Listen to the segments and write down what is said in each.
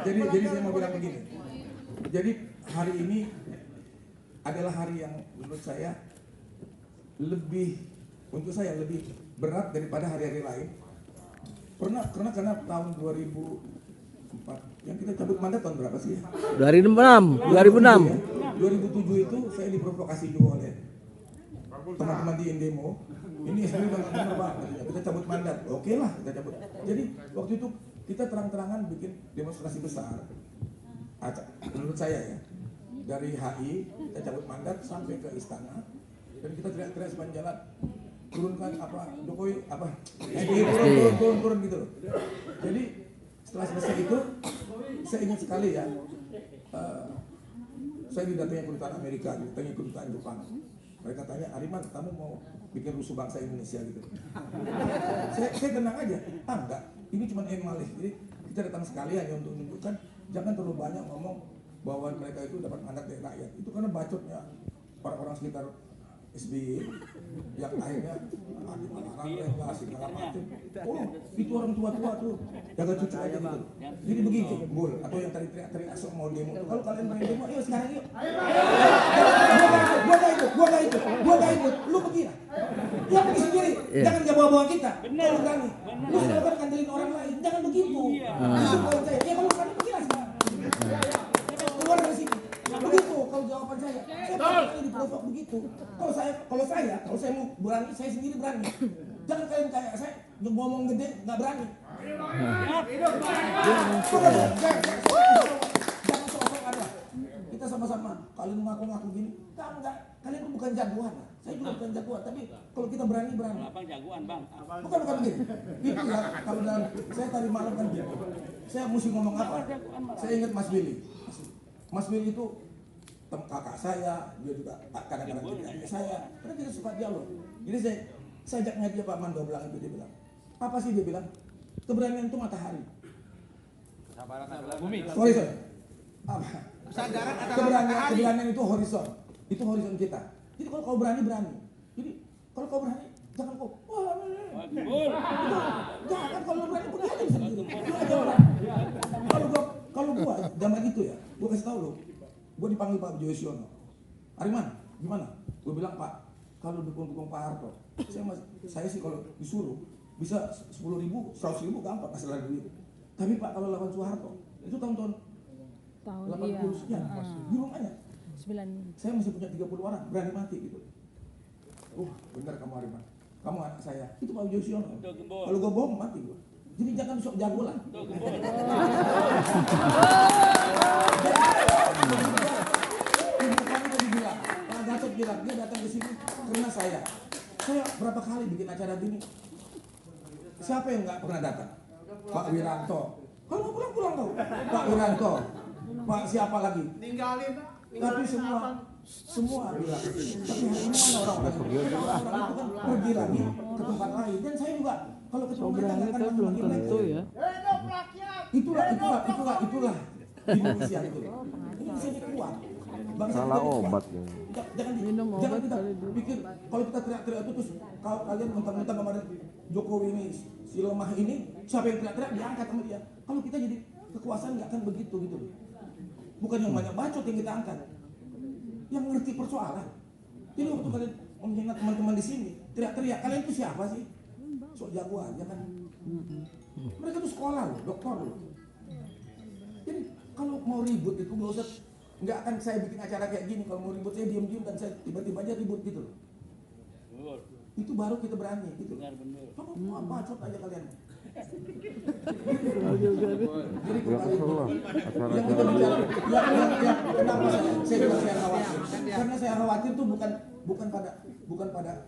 Jadi saya mau bilang begini. Jadi hari ini adalah hari yang menurut saya lebih berat daripada hari-hari lain. Karena tahun 2004 yang kita cabut mandat tahun berapa sih? 2006. 2007 itu saya diprovokasi juga oleh teman-teman di Indemo. Ini sebenarnya benar Pak, kita cabut mandat. Oke lah, kita cabut. Jadi waktu itu kita terang-terangan bikin demonstrasi besar. Menurut saya ya, dari HI kita cabut mandat sampai ke istana dan kita teriak-teriak sepanjang jalan, turunkan apa Jokowi apa turun gitu loh. Jadi setelah selesai itu saya ingat sekali ya, saya didatangi kedutaan Amerika, didatangi kedutaan Jepang. Mereka tanya, Ariman, kamu mau bikin rusuh bangsa Indonesia gitu? saya tenang aja, enggak, ini cuma malih. Jadi kita datang sekali hanya untuk menunjukkan, jangan terlalu banyak ngomong bahwa mereka itu dapat mandat dari rakyat. Itu karena bacotnya orang-orang sekitar SBY yang akhirnya oh itu orang tua-tua tuh jaga cucu aja gitu. Jadi begitu Bul, atau yang tadi teriak-teriak asal mau demo. Kalau kalian main demo, ayo sekarang yuk. Gua gak ikut, lu pergi lah. Dia pergi sendiri, jangan dia bawa-bawa kita. Kalau berani, lu selalu kandelin orang lain, jangan begitu. Itu kalau saya, ya kalau berani pergi lah sekarang. Keluar dari sini. Begitu kalau jawaban saya pasti diprovok begitu. Kalau saya mau berani, saya sendiri berani. Jangan kalian kayak saya ngomong gede nggak berani. Jangan sok-sok ada. Kita sama-sama. Kalian ngaku-ngaku gini, enggak. Kalian tuh bukan jagoan. Saya juga bukan jagoan, tapi kalau kita berani. Abang jagoan bang. Bukan begini. Itu ya kalau dalam saya tadi malam kan gitu. Saya mesti ngomong apa? Saya ingat Mas Billy. Mas Billy itu kakak saya, dia juga kadang-kadang jadi saya, karena kita suka dialog. Jadi saya ajaknya dia Pak Mando bilang itu, dia bilang, apa sih dia bilang? Keberanian itu matahari. Horizon. Apa? Keberanian itu horizon. Itu horizon kita. Jadi kalau kau berani. Jadi kalau kau berani, jangan kau. Jangan kalau berani pergi aja sendiri. Kalau gua zaman itu ya, gua kasih tahu lo. Gue dipanggil Pak Joyono, Ariman, gimana? Gue bilang Pak, kalau dukung Pak Harto, saya sih kalau disuruh bisa 10.000, 100.000 gampang masalah duit. Tapi Pak kalau lawan Soeharto, itu tahun 80 sekian, di rumahnya. Saya masih punya 30 orang, berani mati gitu. Benar kamu Ariman, kamu anak saya, itu Pak Joyono. Kalau gue bohong mati gue. Jadi jangan sok jago lah. Pak Gatot bilang, dia datang ke sini karena saya berapa kali bikin acara gini. Siapa yang nggak pernah datang? Pak Wiranto. Kalau mau pulang tau. Pak Wiranto. Pak siapa lagi? Tapi semua bilang. Tapi hari ini mana orang-orang itu kan pergi lagi ke tempat lain. Dan saya juga kalau ke tempat lain akan makin lagi. Itulah Indonesia itu. Ini bisa kuat. Salah obat ya. Jangan kita pikir kalau kita teriak-teriak itu terus kalau kalian mentang-mentang kemarin Jokowi ini si lemah ini, siapa yang teriak-teriak diangkat sama dia. Kalau kita jadi kekuasaan nggak akan begitu gitu. Bukan yang banyak bacot yang kita angkat, yang ngerti persoalan. Jadi waktu kalian menghina teman-teman di sini teriak-teriak, kalian itu siapa sih? Sok jago aja kan. Mereka tuh sekolah loh, doktor loh. Jadi kalau mau ribut itu nggak akan saya bikin acara kayak gini. Kalau mau ribut saya diem-diem dan saya tiba-tiba aja ribut gitu loh. Itu baru kita berani gitu. Kamu mau bacot aja kalian. Jadi yang kita bicara, kenapa saya bilang saya khawatir? Karena saya khawatir tuh bukan pada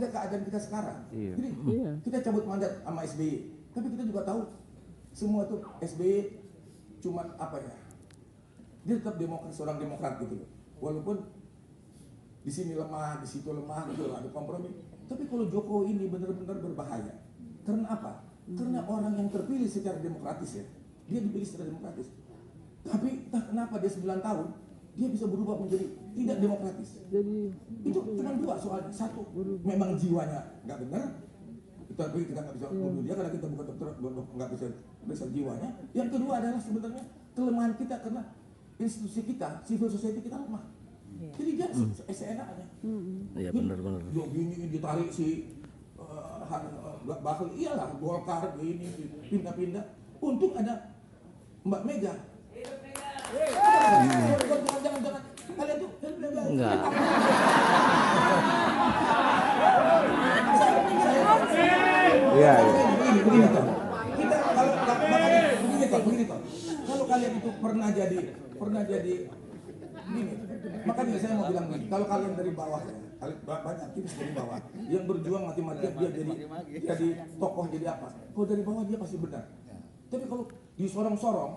keadaan kita sekarang. Jadi kita cabut mandat sama SBY, tapi kita juga tahu semua tuh SBY cuma apa ya? Dia tetap seorang demokrat gitu loh. Walaupun di sini lemah, di situ lemah gitu loh, ada kompromi. Tapi kalau Jokowi ini benar-benar berbahaya. Karena apa? Karena orang yang terpilih secara demokratis ya. Dia dipilih secara demokratis. Tapi entah kenapa dia 9 tahun dia bisa berubah menjadi tidak demokratis. Jadi itu cuma dua soalnya. Satu, memang jiwanya nggak benar. tapi kita nggak bisa bunuh dia karena kita bukan dokter, nggak bisa periksa jiwanya. Yang kedua adalah sebenarnya kelemahan kita karena institusi kita, civil society kita lemah. Jadi dia seenaknya. Iya benar-benar. Gini ditarik si bakal iyalah Golkar ini pindah-pindah. Untung ada Mbak Mega. Jangan kalian tuh Enggak. Iya. Begini toh. Kita kalau begini toh. Kalau kalian itu pernah jadi gini. Makanya saya mau bilang begini, kalau kalian dari bawah ya, banyak aktivis dari bawah yang berjuang mati-matian dia jadi tokoh jadi apa? Kalau dari bawah dia pasti benar. Tapi kalau disorong-sorong,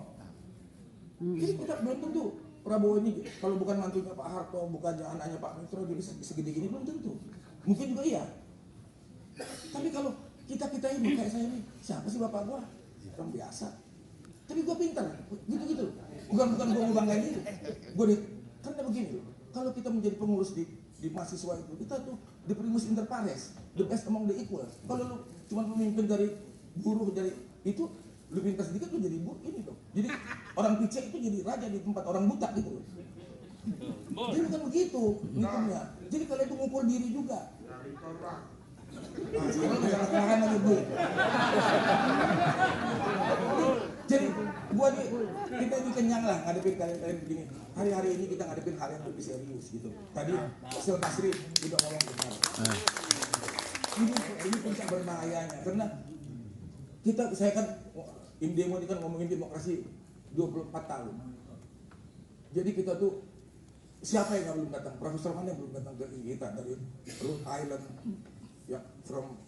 ini kita belum tentu Prabowo ini kalau bukan mantunya Pak Harto, bukan anaknya Pak Mitro jadi segede gini belum tentu. Mungkin juga iya. Tapi kalau kita ini kayak saya ini, siapa sih bapak gua? Orang biasa. Tapi gua pintar, gitu. Bukan gua mau banggain itu. Karena begini, kalau kita menjadi pengurus di mahasiswa itu, kita tuh the primus inter pares, the best among the equal. Kalau lu cuma pemimpin dari buruh dari itu, lu pintar sedikit lu jadi buruh ini tuh. Jadi orang picek itu jadi raja di tempat orang buta gitu. Jadi bukan begitu ngitungnya. Jadi kalian tuh ngukur diri juga. Nah, sekarang masalah lagi Bu. Jadi gua nih, kita ini kenyang lah ngadepin kalian begini. Hari-hari ini kita ngadepin hal yang lebih serius gitu. Tadi Sil Basri udah ngomong benar. Ini puncak berbahayanya karena saya kan Indemo ini kan ngomongin demokrasi 24 tahun. Jadi kita tuh siapa yang belum datang? Profesor mana yang belum datang ke kita dari Rhode Island ya from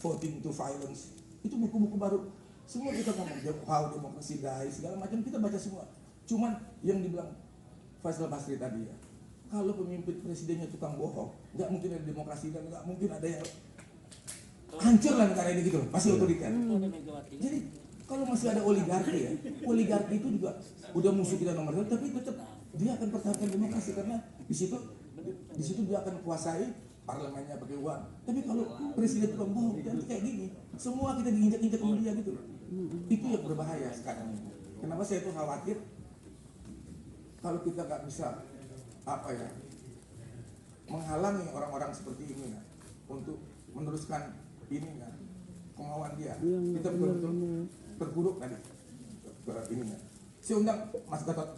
voting to violence. Itu buku-buku baru. Semua kita ngomong how demokrasi dies segala macam kita baca semua. Cuman yang dibilang Faisal Basri tadi ya, kalau pemimpin presidennya tukang bohong, nggak mungkin ada demokrasi dan nggak mungkin ada yang hancur lah negara ini gitu, pasti otoriter. Jadi kalau masih ada oligarki ya, oligarki itu juga udah musuh kita nomor 1, tapi tetap dia akan pertahankan demokrasi karena di situ dia akan kuasai parlemennya pakai uang. Tapi kalau presiden tukang bohong, nanti kayak gini, semua kita diinjak-injak sama dia gitu. Itu yang berbahaya sekarang ini. Kenapa saya tuh khawatir kalau kita nggak bisa menghalangi orang-orang seperti ini untuk meneruskan ini kemauan dia. Kita betul-betul terpuruk tadi ke ininya. Saya undang Mas Gatot.